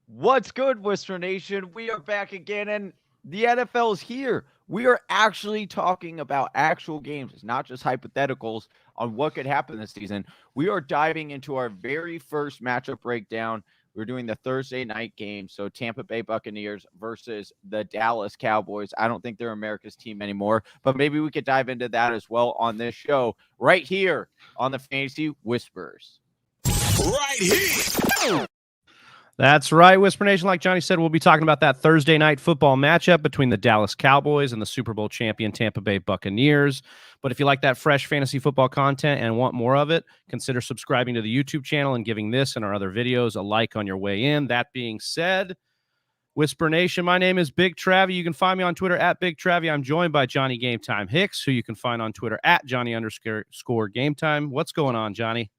What's good, Whisper Nation? We are back again, and the NFL is here. We are actually talking about actual games. It's not just hypotheticals on what could happen this season. We are diving into our very first matchup breakdown. We're doing the Thursday night game. So, Tampa Bay Buccaneers versus the Dallas Cowboys. I don't think they're America's team anymore, but maybe we could dive into that as well on this show right here on the Fantasy Whispers. Right here. That's right, Whisper Nation. Like Johnny said, we'll be talking about that Thursday night football matchup between the Dallas Cowboys and the Super Bowl champion Tampa Bay Buccaneers. But if you like that fresh fantasy football content and want more of it, consider subscribing to the YouTube channel and giving this and our other videos a like on your way in. That being said, Whisper Nation, my name is Big Travie. You can find me on Twitter at Big Travie. I'm joined by Johnny Game Time Hicks, who you can find on Twitter at Johnny_Game Time. What's going on, Johnny?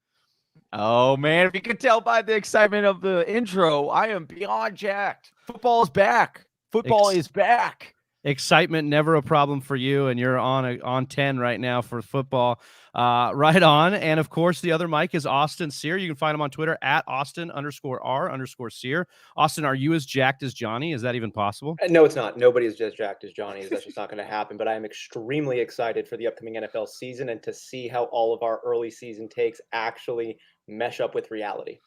Oh, man, if you could tell by the excitement of the intro, I am beyond jacked. Football is back. Football is back. Excitement, never a problem for you, and you're on 10 right now for football. Right on. And, of course, the other mic is Austin Sear. You can find him on Twitter at Austin_R_Sear. Austin, are you as jacked as Johnny? Is that even possible? No, it's not. Nobody is as jacked as Johnny. That's just not going to happen. But I am extremely excited for the upcoming NFL season and to see how all of our early season takes actually mesh up with reality.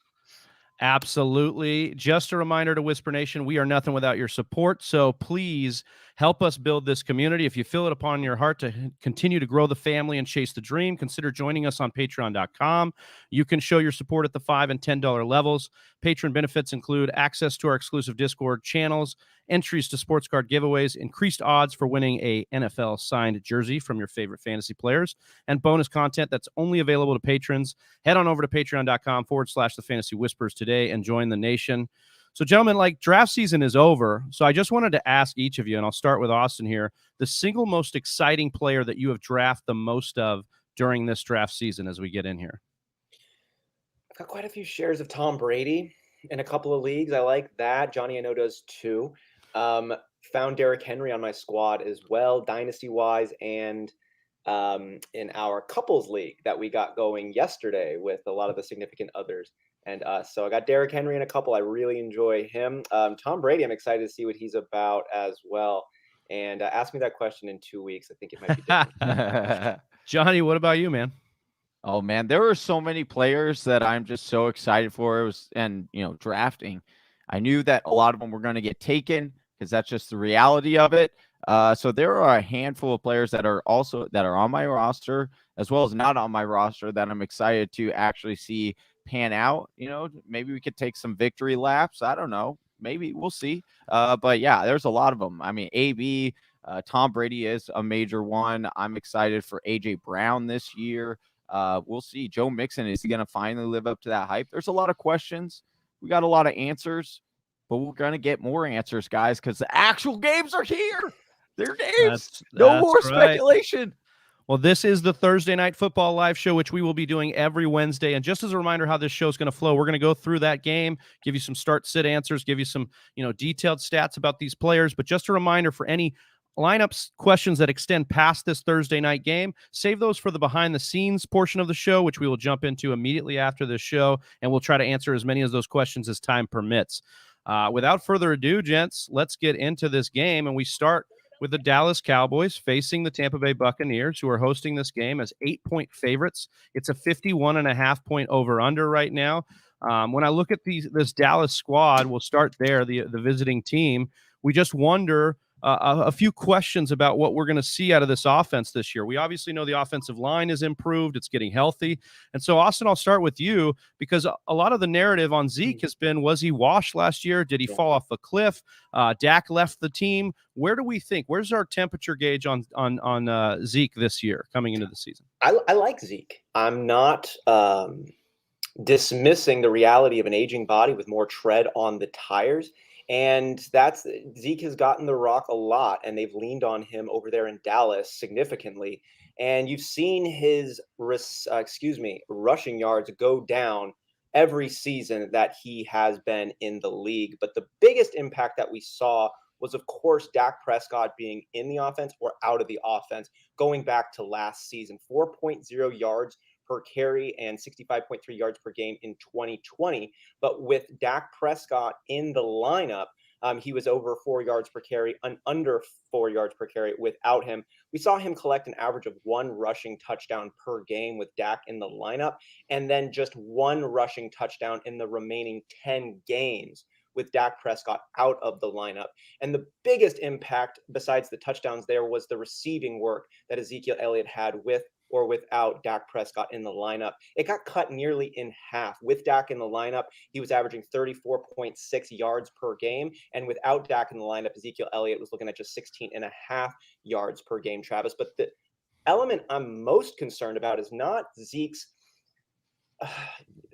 Absolutely. Just a reminder to Whisper Nation, we are nothing without your support. So please help us build this community. If you feel it upon your heart to continue to grow the family and chase the dream, consider joining us on patreon.com. You can show your support at the $5 and $10 levels. Patron benefits include access to our exclusive Discord channels, entries to sports card giveaways, increased odds for winning a NFL signed jersey from your favorite fantasy players, and bonus content that's only available to patrons. Head on over to patreon.com/the Fantasy Whispers today and join the nation. So, gentlemen, like draft season is over. So I just wanted to ask each of you, and I'll start with Austin here, the single most exciting player that you have drafted the most of during this draft season as we get in here. I've got quite a few shares of Tom Brady in a couple of leagues. I like that. Johnny, I know, does too. Found Derrick Henry on my squad as well, dynasty-wise, and in our couples league that we got going yesterday with a lot of the significant others. And so I got Derrick Henry in a couple. I really enjoy him. Tom Brady, I'm excited to see what he's about as well. And ask me that question in 2 weeks. I think it might be different. Johnny, what about you, man? Oh, man, there are so many players that I'm just so excited for. Drafting. I knew that a lot of them were going to get taken because that's just the reality of it. So there are a handful of players that are on my roster as well as not on my roster that I'm excited to actually see pan out. Maybe we could take some victory laps. I don't know. Maybe we'll see. But yeah, there's a lot of them. I mean, AB, Tom Brady is a major one. I'm excited for AJ Brown this year. We'll see. Joe Mixon, is he going to finally live up to that hype? There's a lot of questions. We got a lot of answers, but we're going to get more answers, guys, because the actual games are here. They're games. No more speculation. Well, this is the Thursday Night Football live show, which we will be doing every Wednesday. And just as a reminder how this show is going to flow, we're going to go through that game, give you some start-sit answers, give you some detailed stats about these players. But just a reminder for any lineups questions that extend past this Thursday night game, save those for the behind-the-scenes portion of the show, which we will jump into immediately after this show, and we'll try to answer as many of those questions as time permits. Without further ado, gents, let's get into this game, and we start with the Dallas Cowboys facing the Tampa Bay Buccaneers, who are hosting this game as 8-point favorites. It's a 51.5-point over-under right now. When I look at this Dallas squad, we'll start there, the visiting team. We just wonder a few questions about what we're going to see out of this offense this year. We obviously know the offensive line is improved. It's getting healthy. And so, Austin, I'll start with you because a lot of the narrative on Zeke has been, was he washed last year? Did he fall off a cliff? Dak left the team. Where do we think? Where's our temperature gauge on Zeke this year coming into the season? I like Zeke. I'm not dismissing the reality of an aging body with more tread on the tires. And Zeke has gotten the rock a lot, and they've leaned on him over there in Dallas significantly. And you've seen his rushing yards go down every season that he has been in the league. But the biggest impact that we saw was, of course, Dak Prescott being in the offense or out of the offense, going back to last season. 4.0 yards per carry and 65.3 yards per game in 2020. But with Dak Prescott in the lineup, he was over 4 yards per carry and under 4 yards per carry without him. We saw him collect an average of 1 rushing touchdown per game with Dak in the lineup, and then just 1 rushing touchdown in the remaining 10 games with Dak Prescott out of the lineup. And the biggest impact besides the touchdowns there was the receiving work that Ezekiel Elliott had with or without Dak Prescott in the lineup. It got cut nearly in half. With Dak in the lineup, he was averaging 34.6 yards per game. And without Dak in the lineup, Ezekiel Elliott was looking at just 16.5 yards per game, Travis. But the element I'm most concerned about is not Zeke's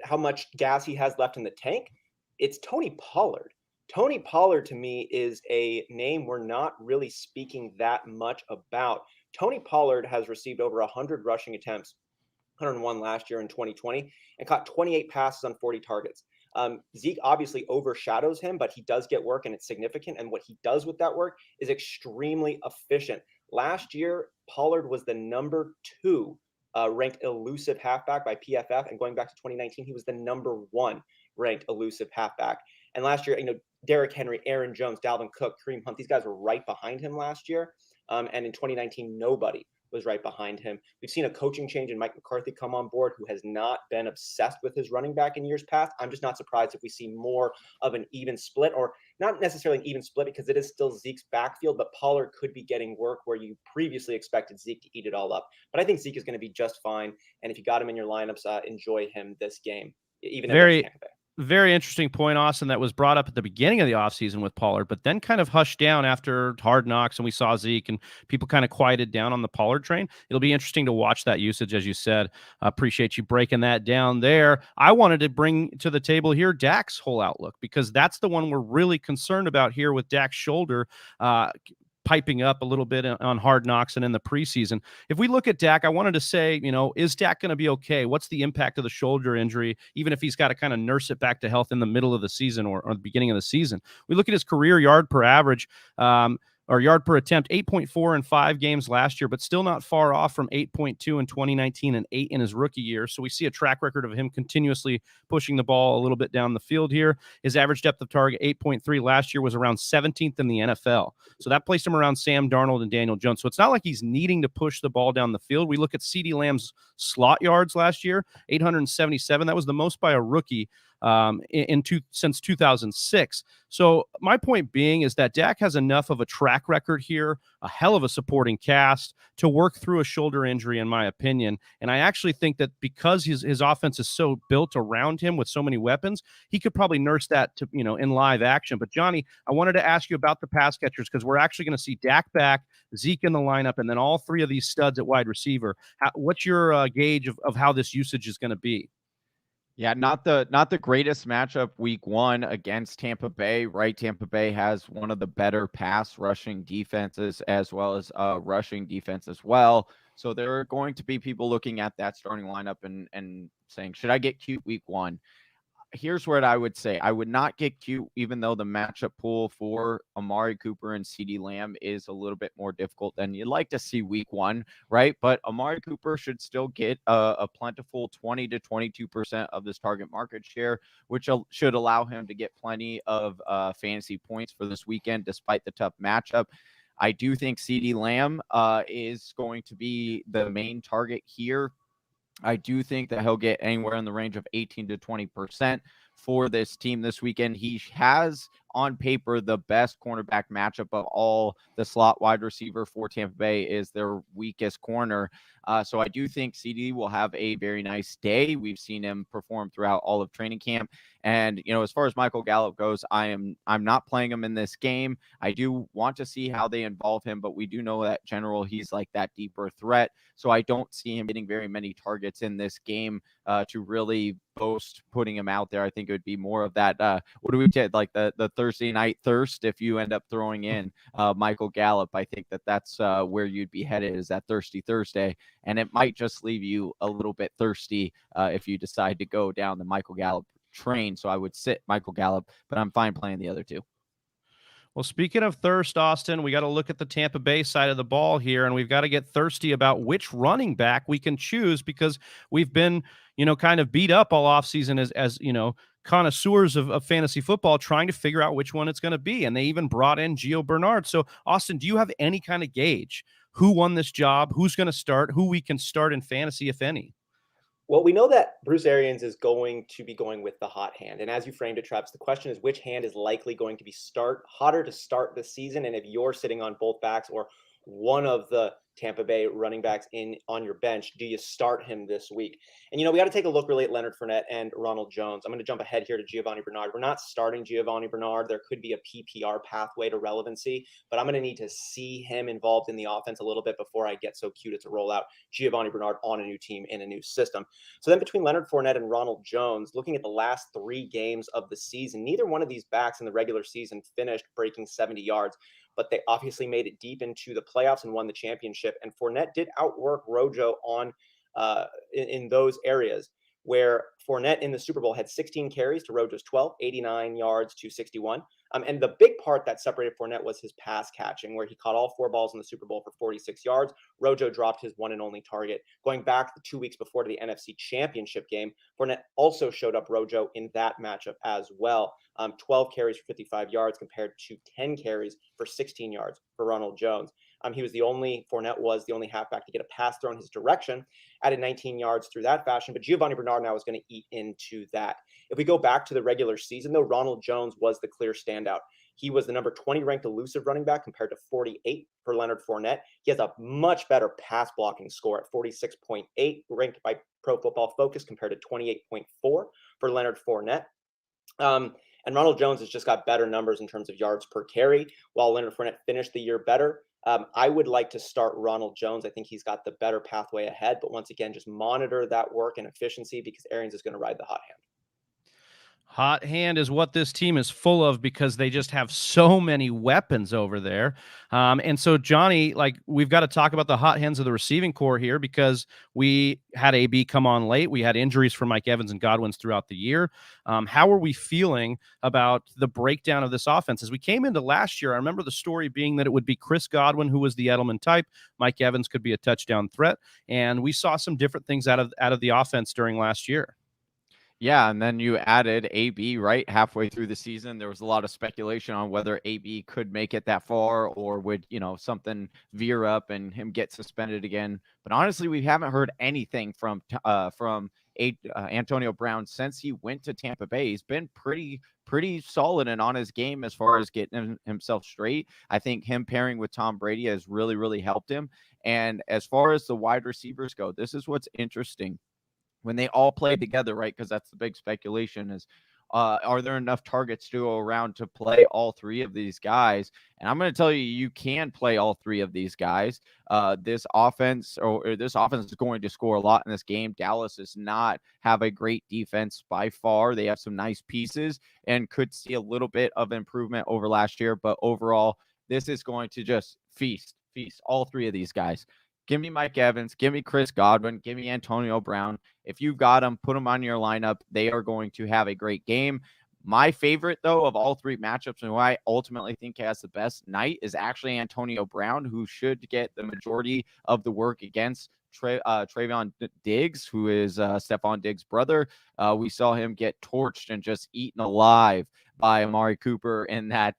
how much gas he has left in the tank. It's Tony Pollard. Tony Pollard, to me, is a name we're not really speaking that much about. Tony Pollard has received over 100 rushing attempts, 101 last year in 2020, and caught 28 passes on 40 targets. Zeke obviously overshadows him, but he does get work, and it's significant. And what he does with that work is extremely efficient. Last year, Pollard was the number 2 ranked elusive halfback by PFF, and going back to 2019, he was the number 1 ranked elusive halfback. And last year, Derrick Henry, Aaron Jones, Dalvin Cook, Kareem Hunt, these guys were right behind him last year. And in 2019, nobody was right behind him. We've seen a coaching change in Mike McCarthy come on board, who has not been obsessed with his running back in years past. I'm just not surprised if we see more of an even split, or not necessarily an even split because it is still Zeke's backfield, but Pollard could be getting work where you previously expected Zeke to eat it all up. But I think Zeke is going to be just fine. And if you got him in your lineups, enjoy him this game, even if Tampa Bay. Very interesting point, Austin, that was brought up at the beginning of the offseason with Pollard, but then kind of hushed down after Hard Knocks and we saw Zeke and people kind of quieted down on the Pollard train. It'll be interesting to watch that usage, as you said. Appreciate you breaking that down there. I wanted to bring to the table here Dak's whole outlook, because that's the one we're really concerned about here with Dak's shoulder piping up a little bit on Hard Knocks and in the preseason. If we look at Dak, I wanted to say, is Dak going to be okay? What's the impact of the shoulder injury, even if he's got to kind of nurse it back to health in the middle of the season or the beginning of the season? We look at his career yard per average, or yard per attempt, 8.4 in 5 games last year, but still not far off from 8.2 in 2019 and 8 in his rookie year. So we see a track record of him continuously pushing the ball a little bit down the field here. His average depth of target, 8.3 last year, was around 17th in the NFL. So that placed him around Sam Darnold and Daniel Jones. So it's not like he's needing to push the ball down the field. We look at Ceedee Lamb's slot yards last year, 877. That was the most by a rookie since 2006. So my point being is that Dak has enough of a track record here, a hell of a supporting cast to work through a shoulder injury, in my opinion. And I actually think that because his offense is so built around him with so many weapons, he could probably nurse that to, in live action. But Johnny, I wanted to ask you about the pass catchers, because we're actually going to see Dak back, Zeke in the lineup, and then all 3 of these studs at wide receiver. What's your gauge of how this usage is going to be? Yeah, not the greatest matchup week 1 against Tampa Bay, right? Tampa Bay has one of the better pass rushing defenses as well as rushing defense as well. So there are going to be people looking at that starting lineup and saying, should I get cute week 1? Here's what I would say. I would not get cute, even though the matchup pool for Amari Cooper and Ceedee Lamb is a little bit more difficult than you'd like to see week 1, right? But Amari Cooper should still get a plentiful 20 to 22% of this target market share, which should allow him to get plenty of fantasy points for this weekend, despite the tough matchup. I do think Ceedee Lamb is going to be the main target here. I do think that he'll get anywhere in the range of 18 to 20% for this team this weekend. He has, on paper, the best cornerback matchup of all. The slot wide receiver for Tampa Bay is their weakest corner. So I do think Ceedee will have a very nice day. We've seen him perform throughout all of training camp. And, as far as Michael Gallup goes, I'm not playing him in this game. I do want to see how they involve him, but we do know that general he's like that deeper threat. So I don't see him getting very many targets in this game to really boast putting him out there. I think it would be more of that, what do we say, like the Thursday night thirst if you end up throwing in Michael Gallup. I think that's where you'd be headed, is that Thirsty Thursday. And it might just leave you a little bit thirsty if you decide to go down the Michael Gallup train. So I would sit Michael Gallup, but I'm fine playing the other 2. Well, speaking of thirst, Austin, we got to look at the Tampa Bay side of the ball here, and we've got to get thirsty about which running back we can choose because we've been, kind of beat up all offseason as connoisseurs of fantasy football trying to figure out which one it's going to be. And they even brought in Geo Bernard. So, Austin, do you have any kind of gauge? Who won this job? Who's going to start? Who we can start in fantasy, if any? Well, we know that Bruce Arians is going to be going with the hot hand. And as you framed it, Travis, the question is which hand is likely going to be hotter to start the season? And if you're sitting on both backs or one of the Tampa Bay running backs on your bench, do you start him this week? And, we got to take a look really at Leonard Fournette and Ronald Jones. I'm going to jump ahead here to Giovanni Bernard. We're not starting Giovanni Bernard. There could be a PPR pathway to relevancy, but I'm going to need to see him involved in the offense a little bit before I get so cute to roll out Giovanni Bernard on a new team in a new system. So then between Leonard Fournette and Ronald Jones, looking at the last 3 games of the season, neither one of these backs in the regular season finished breaking 70 yards. But they obviously made it deep into the playoffs and won the championship. And Fournette did outwork Rojo on in those areas where Fournette in the Super Bowl had 16 carries to Rojo's 12, 89 yards to 61. And the big part that separated Fournette was his pass catching, where he caught all 4 balls in the Super Bowl for 46 yards. Rojo dropped his one and only target. Going back 2 weeks before to the NFC Championship game, Fournette also showed up Rojo in that matchup as well. 12 carries for 55 yards compared to 10 carries for 16 yards for Ronald Jones. Fournette was the only halfback to get a pass thrown his direction, added 19 yards through that fashion, but Giovanni Bernard now is going to eat into that. If we go back to the regular season, though, Ronald Jones was the clear standout. He was the number 20 ranked elusive running back compared to 48 for Leonard Fournette. He has a much better pass blocking score at 46.8, ranked by Pro Football Focus compared to 28.4 for Leonard Fournette. And Ronald Jones has just got better numbers in terms of yards per carry, while Leonard Fournette finished the year better. I would like to start Ronald Jones. I think he's got the better pathway ahead. But once again, just monitor that work and efficiency because Arians is going to ride the hot hand. Hot hand is what this team is full of because they just have so many weapons over there. And so, Johnny, we've got to talk about the hot hands of the receiving core here because we had AB come on late. We had injuries for Mike Evans and Godwin's throughout the year. How are we feeling about the breakdown of this offense? As we came into last year, I remember the story being that it would be Chris Godwin, who was the Edelman type. Mike Evans could be a touchdown threat. And we saw some different things out of the offense during last year. Yeah, and then you added AB right halfway through the season. There was a lot of speculation on whether AB could make it that far or would, something veer up and him get suspended again. But honestly, we haven't heard anything from Antonio Brown since he went to Tampa Bay. He's been pretty solid and on his game as far as getting himself straight. I think him pairing with Tom Brady has really, really helped him. And as far as the wide receivers go, this is what's interesting. When they all play together, right? Because that's the big speculation is, are there enough targets to go around to play all 3 of these guys? And I'm going to tell you, you can play all 3 of these guys. This offense is going to score a lot in this game. Dallas does not have a great defense by far. They have some nice pieces and could see a little bit of improvement over last year. But overall, this is going to just feast all 3 of these guys. Give me Mike Evans. Give me Chris Godwin. Give me Antonio Brown. If you've got them, put them on your lineup. They are going to have a great game. My favorite, though, of all 3 matchups and who I ultimately think has the best night is actually Antonio Brown, who should get the majority of the work against Trayvon Diggs, who is Stephon Diggs' brother. We saw him get torched and just eaten alive by Amari Cooper in that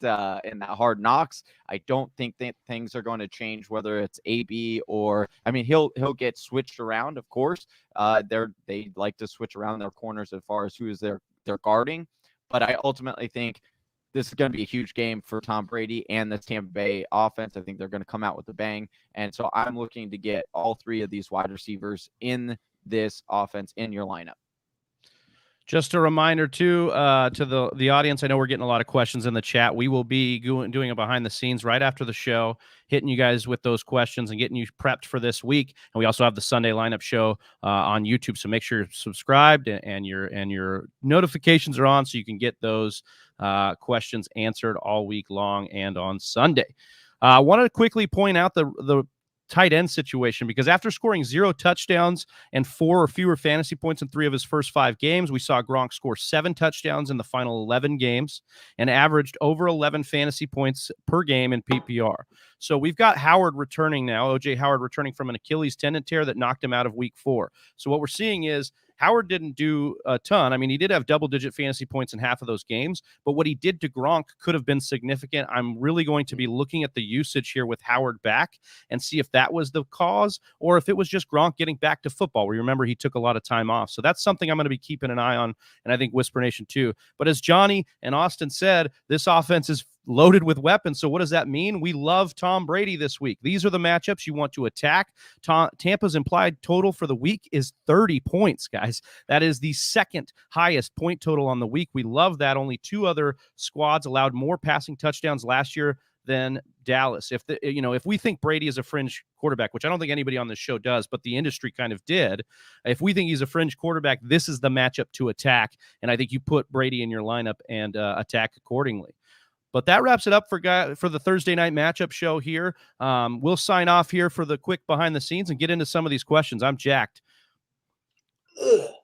Hard Knocks. I don't think that things are going to change, whether it's AB or, he'll get switched around, of course. They like to switch around their corners as far as who is they're guarding. But I ultimately think this is going to be a huge game for Tom Brady and the Tampa Bay offense. I think they're going to come out with a bang. And so I'm looking to get all 3 of these wide receivers in this offense in your lineup. Just a reminder, too, to the audience, I know we're getting a lot of questions in the chat. We will be doing a behind the scenes right after the show, hitting you guys with those questions and getting you prepped for this week. And we also have the Sunday lineup show on YouTube. So make sure you're subscribed and your notifications are on so you can get those questions answered all week long and on Sunday. I want to quickly point out the tight end situation, because after scoring 0 touchdowns and 4 or fewer fantasy points in 3 of his first 5 games, we saw Gronk score 7 touchdowns in the final 11 games and averaged over 11 fantasy points per game in PPR. So we've got Howard returning now, OJ Howard returning from an Achilles tendon tear that knocked him out of week 4. So what we're seeing is Howard didn't do a ton. I mean, he did have double-digit fantasy points in half of those games, but what he did to Gronk could have been significant. I'm really going to be looking at the usage here with Howard back and see if that was the cause or if it was just Gronk getting back to football. We remember he took a lot of time off. So that's something I'm going to be keeping an eye on, and I think Whisper Nation too. But as Johnny and Austin said, this offense is loaded with weapons. So what does that mean? We love Tom Brady this week. These are the matchups you want to attack. Tampa's implied total for the week is 30 points, guys. That is the second highest point total on the week. We love that. Only 2 other squads allowed more passing touchdowns last year than Dallas. If we think Brady is a fringe quarterback, which I don't think anybody on this show does, but the industry kind of did. If we think he's a fringe quarterback, this is the matchup to attack. And I think you put Brady in your lineup and attack accordingly. But that wraps it up for the Thursday night matchup show here. We'll sign off here for the quick behind the scenes and get into some of these questions. I'm jacked. Right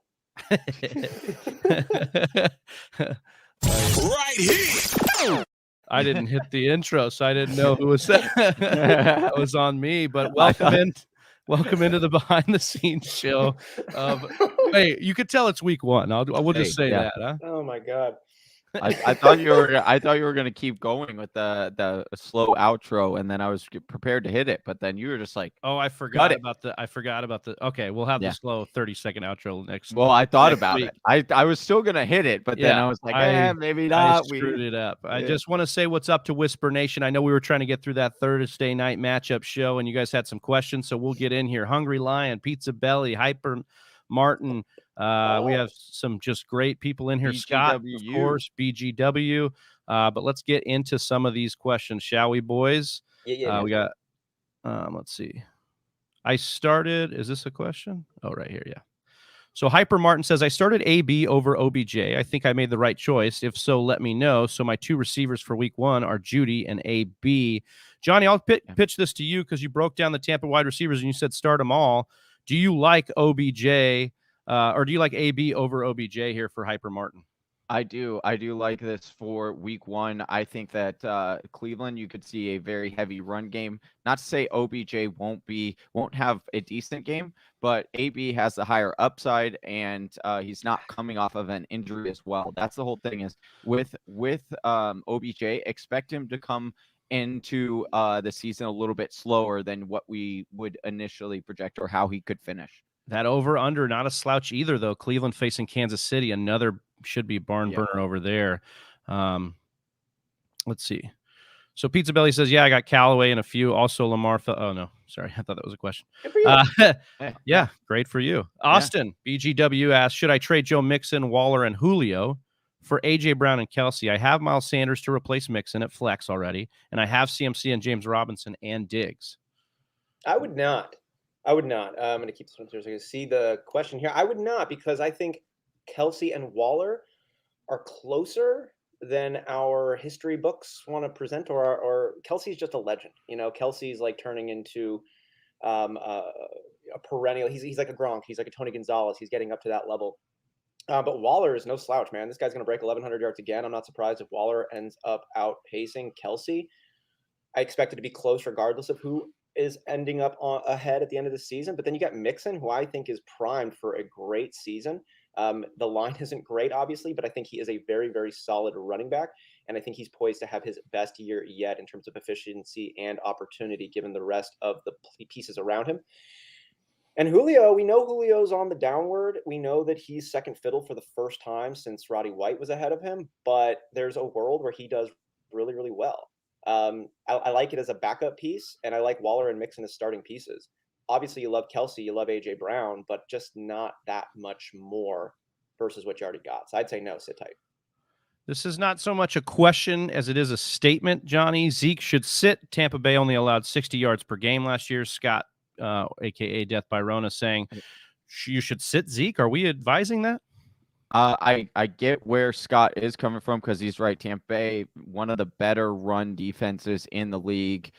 here. I didn't hit the intro, so I didn't know who was that. That was on me. But welcome into the behind the scenes show. Hey, you could tell it's week 1. I will just say that. Huh? Oh my God. I thought you were going to keep going with the slow outro, and then I was prepared to hit it, but then you were just like, "Oh, I forgot about the." Okay, we'll have the slow 30-second outro next. Well, I thought about it. I was still going to hit it, but then I was like, maybe not. I screwed it up. I just want to say what's up to Whisper Nation. I know we were trying to get through that Thursday night matchup show, and you guys had some questions, so we'll get in here. Hungry Lion, Pizza Belly, Hyper Martin. We have some just great people in here. BGW. Scott, of course, BGW. But let's get into some of these questions, shall we, boys? Yeah. We got, let's see. Is this a question? Oh, right here. Yeah. So Hyper Martin says, I started AB over OBJ. I think I made the right choice. If so, let me know. So my 2 receivers for week 1 are Judy and AB. Johnny, I'll pitch this to you because you broke down the Tampa wide receivers and you said start them all. Do you like OBJ? Or do you like AB over OBJ here for Hyper Martin? I do like this for week 1. I think that Cleveland, you could see a very heavy run game. Not to say OBJ won't have a decent game, but AB has the higher upside, and he's not coming off of an injury as well. That's the whole thing is with OBJ, expect him to come into the season a little bit slower than what we would initially project or how he could finish. That over-under, not a slouch either, though. Cleveland facing Kansas City, another should be barn burner over there. Let's see. So Pizza Belly says, I got Callaway and a few. Also Lamar. Oh, no. Sorry. I thought that was a question. Good for you. Yeah, great for you. Austin, BGW asks, should I trade Joe Mixon, Waller, and Julio for A.J. Brown and Kelsey? I have Miles Sanders to replace Mixon at flex already, and I have CMC and James Robinson and Diggs. I would not. I'm going to keep this one here so you can see the question here. I would not, because I think Kelsey and Waller are closer than our history books want to present, or Kelsey's just a legend. Kelsey's like turning into a perennial. He's like a Gronk. He's like a Tony Gonzalez. He's getting up to that level. But Waller is no slouch, man. This guy's going to break 1,100 yards again. I'm not surprised if Waller ends up outpacing Kelsey. I expect it to be close regardless of who is ending up ahead at the end of the season. But then you got Mixon, who I think is primed for a great season. The line isn't great, obviously, but I think he is a very, very solid running back. And I think he's poised to have his best year yet in terms of efficiency and opportunity, given the rest of the pieces around him. And Julio, we know Julio's on the downward. We know that he's second fiddle for the first time since Roddy White was ahead of him. But there's a world where he does really, really well. I like it as a backup piece, and I like Waller and Mixon as starting pieces. Obviously, you love Kelsey, you love A.J. Brown, but just not that much more versus what you already got. So I'd say no, sit tight. This is not so much a question as it is a statement, Johnny. Zeke should sit. Tampa Bay only allowed 60 yards per game last year. Scott, a.k.a. Death by Rona, saying you should sit Zeke. Are we advising that? I get where Scott is coming from because he's right. Tampa Bay, one of the better run defenses in the league.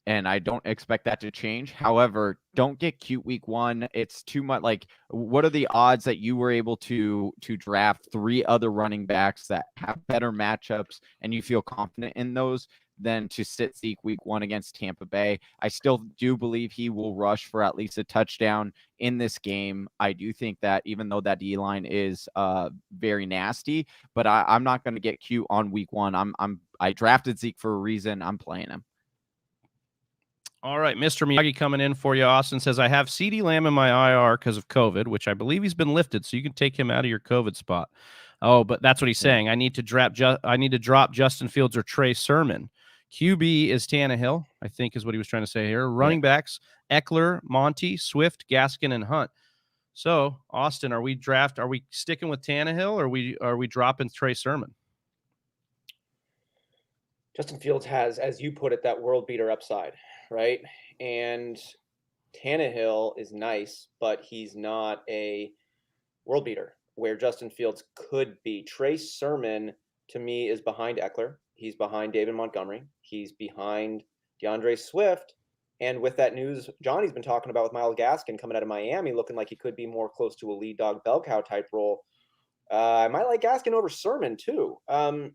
and I don't expect that to change. However, don't get cute week 1. It's too much. Like, what are the odds that you were able to draft 3 other running backs that have better matchups and you feel confident in those than to sit Zeke week 1 against Tampa Bay? I still do believe he will rush for at least a touchdown in this game. I do think that even though that D-line is very nasty, but I'm not going to get cute on week 1. I drafted Zeke for a reason. I'm playing him. All right, Mr. Miyagi coming in for you. Austin says, I have Ceedee Lamb in my IR because of COVID, which I believe he's been lifted, so you can take him out of your COVID spot. Oh, but that's what he's saying. I need to drop Justin Fields or Trey Sermon. QB is Tannehill, I think is what he was trying to say here. Running backs, Eckler, Monty, Swift, Gaskin, and Hunt. So, Austin, are we sticking with Tannehill, or are we dropping Trey Sermon? Justin Fields has, as you put it, that world beater upside, right? And Tannehill is nice, but he's not a world beater where Justin Fields could be. Trey Sermon, to me, is behind Eckler. He's behind David Montgomery. He's behind DeAndre Swift. And with that news Johnny's been talking about with Myles Gaskin coming out of Miami, looking like he could be more close to a lead dog bell cow type role, I might like Gaskin over Sermon too.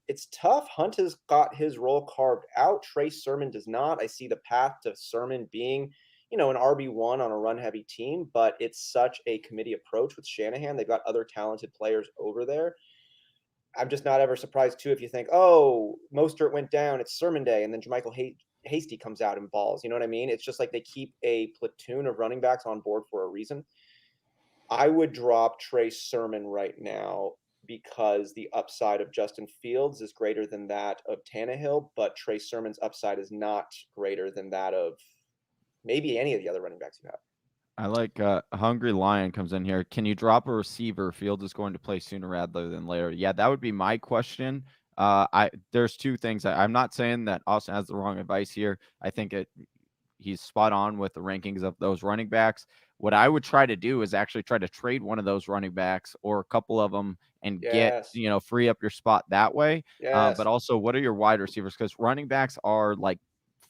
It's tough. Hunt has got his role carved out. Trey Sermon does not. I see the path to Sermon being, an RB1 on a run-heavy team, but it's such a committee approach with Shanahan. They've got other talented players over there. I'm just not ever surprised too if you think, oh, Mostert went down, it's Sermon day, and then Jermichael Hasty comes out and balls. You know what I mean? It's just like they keep a platoon of running backs on board for a reason. I would drop Trey Sermon right now because the upside of Justin Fields is greater than that of Tannehill, but Trey Sermon's upside is not greater than that of maybe any of the other running backs you have. I like Hungry Lion comes in here. Can you drop a receiver? Fields is going to play sooner rather than later. Yeah, that would be my question. There's 2 things. I'm not saying that Austin has the wrong advice here. I think he's spot on with the rankings of those running backs. What I would try to do is actually try to trade one of those running backs or a couple of them and get, free up your spot that way. Yes. But also, what are your wide receivers? Because running backs are like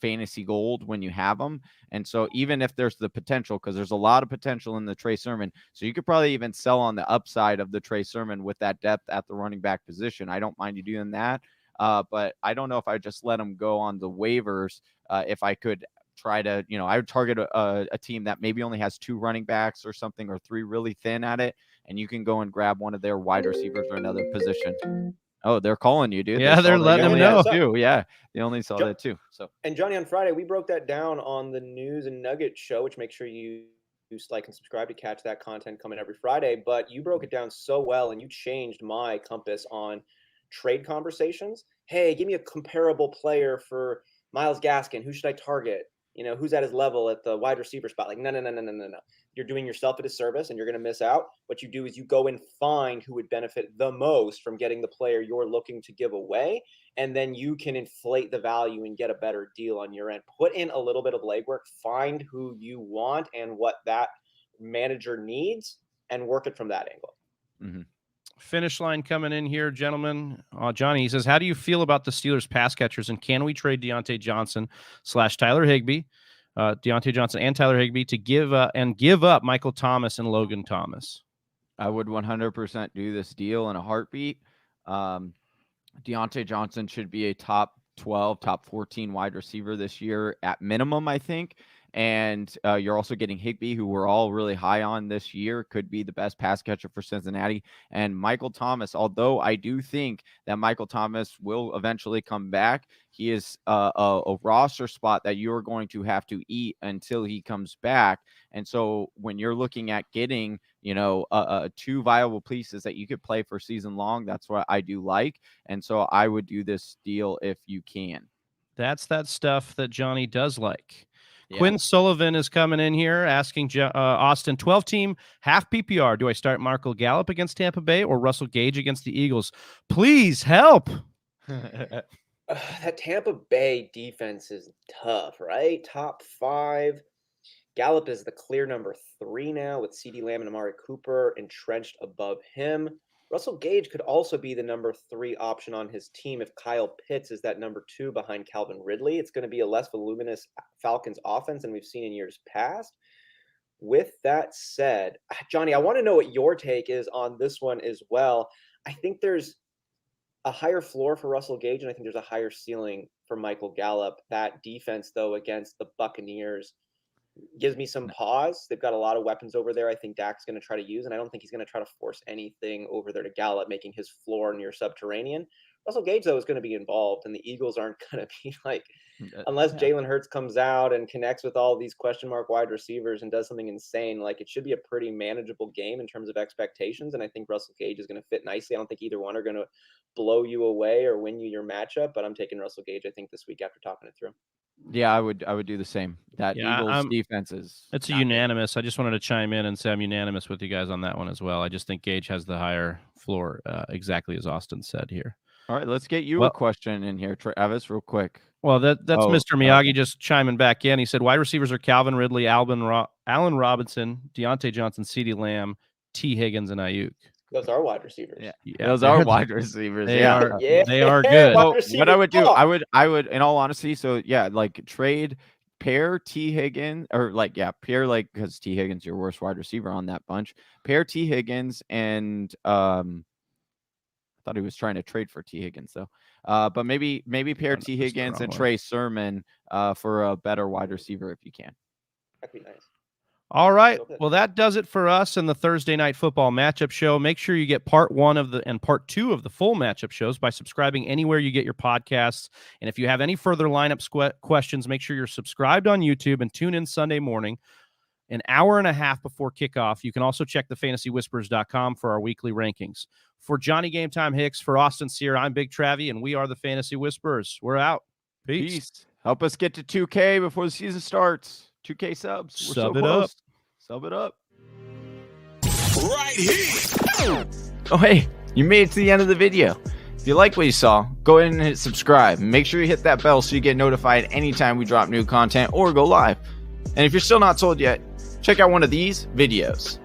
fantasy gold when you have them. And so even if there's the potential, because there's a lot of potential in the Trey Sermon, so you could probably even sell on the upside of the Trey Sermon with that depth at the running back position. I don't mind you doing that. But I don't know if I just let him go on the waivers. If I could try to, I would target a team that maybe only has 2 running backs or something, or 3 really thin at it, and you can go and grab one of their wide receivers or another position. Oh, they're calling you, dude. Yeah, they're letting them know. Too. Yeah, they only saw that too. So, and Johnny, on Friday, we broke that down on the News and Nugget show, which make sure you like and subscribe to catch that content coming every Friday. But you broke it down so well, and you changed my compass on trade conversations. Hey, give me a comparable player for Myles Gaskin. Who should I target? Who's at his level at the wide receiver spot? Like, no. You're doing yourself a disservice and you're going to miss out. What you do is you go and find who would benefit the most from getting the player you're looking to give away. And then you can inflate the value and get a better deal on your end. Put in a little bit of legwork, find who you want and what that manager needs, and work it from that angle. Mm-hmm. Finish line coming in here, gentlemen. Johnny, he says, how do you feel about the Steelers pass catchers, and can we trade Deontay Johnson / Tyler Higbee, Deontay Johnson and Tyler Higbee to give up Michael Thomas and Logan Thomas? I would 100% do this deal in a heartbeat. Deontay Johnson should be a top 12, top 14 wide receiver this year at minimum, I think. And you're also getting Higbee, who we're all really high on this year, could be the best pass catcher for Cincinnati. And Michael Thomas, although I do think that Michael Thomas will eventually come back, he is a roster spot that you're going to have to eat until he comes back. And so when you're looking at getting, 2 viable pieces that you could play for season long, that's what I do like. And so I would do this deal if you can. That's that stuff that Johnny does like. Yeah. Quinn Sullivan is coming in here asking Austin, 12-team, half PPR. Do I start Marco Gallup against Tampa Bay or Russell Gage against the Eagles? Please help. That Tampa Bay defense is tough, right? Top 5. Gallup is the clear number 3 now with Ceedee Lamb and Amari Cooper entrenched above him. Russell Gage could also be the number 3 option on his team if Kyle Pitts is that number 2 behind Calvin Ridley. It's going to be a less voluminous Falcons offense than we've seen in years past. With that said, Johnny, I want to know what your take is on this one as well. I think there's a higher floor for Russell Gage, and I think there's a higher ceiling for Michael Gallup. That defense, though, against the Buccaneers gives me some pause. They've got a lot of weapons over there I think Dak's going to try to use, and I don't think he's going to try to force anything over there to Gallup, making his floor near subterranean. Russell Gage, though, is going to be involved, and the Eagles aren't going to be like, unless Jalen Hurts comes out and connects with all these question mark wide receivers and does something insane, like it should be a pretty manageable game in terms of expectations. And I think Russell Gage is going to fit nicely. I don't think either one are going to blow you away or win you your matchup, but I'm taking Russell Gage, I think, this week after talking it through. Yeah, I would do the same. That Eagles defense is. It's a unanimous. I just wanted to chime in and say I'm unanimous with you guys on that one as well. I just think Gage has the higher floor, exactly as Austin said here. All right, let's get you a question in here, Travis, real quick. Well, that's Mr. Miyagi just chiming back in. He said wide receivers are Calvin Ridley, Allen Robinson, Deontay Johnson, CeeDee Lamb, T. Higgins, and Ayuk. Those are wide receivers. Yeah, those are wide receivers. They are good. So what I would do, I would, in all honesty, so yeah, like pair T. Higgins, or pair because T. Higgins your worst wide receiver on that bunch. Pair T. Higgins and I thought he was trying to trade for T. Higgins though. But maybe pair T. Higgins and Trey Sermon for a better wide receiver if you can. That'd be nice. All right. Well, that does it for us in the Thursday Night Football matchup show. Make sure you get part 1 and part 2 of the full matchup shows by subscribing anywhere you get your podcasts. And if you have any further lineup questions, make sure you're subscribed on YouTube and tune in Sunday morning, an hour and a half before kickoff. You can also check thefantasywhispers.com for our weekly rankings. For Johnny Game Time Hicks, for Austin Sear, I'm Big Travie, and we are the Fantasy Whisperers. We're out. Peace. Help us get to 2K before the season starts. 2K subs. We're Sub it up. Sub it up. Right here. Oh, hey, you made it to the end of the video. If you like what you saw, go ahead and hit subscribe. Make sure you hit that bell so you get notified anytime we drop new content or go live. And if you're still not sold yet, check out one of these videos.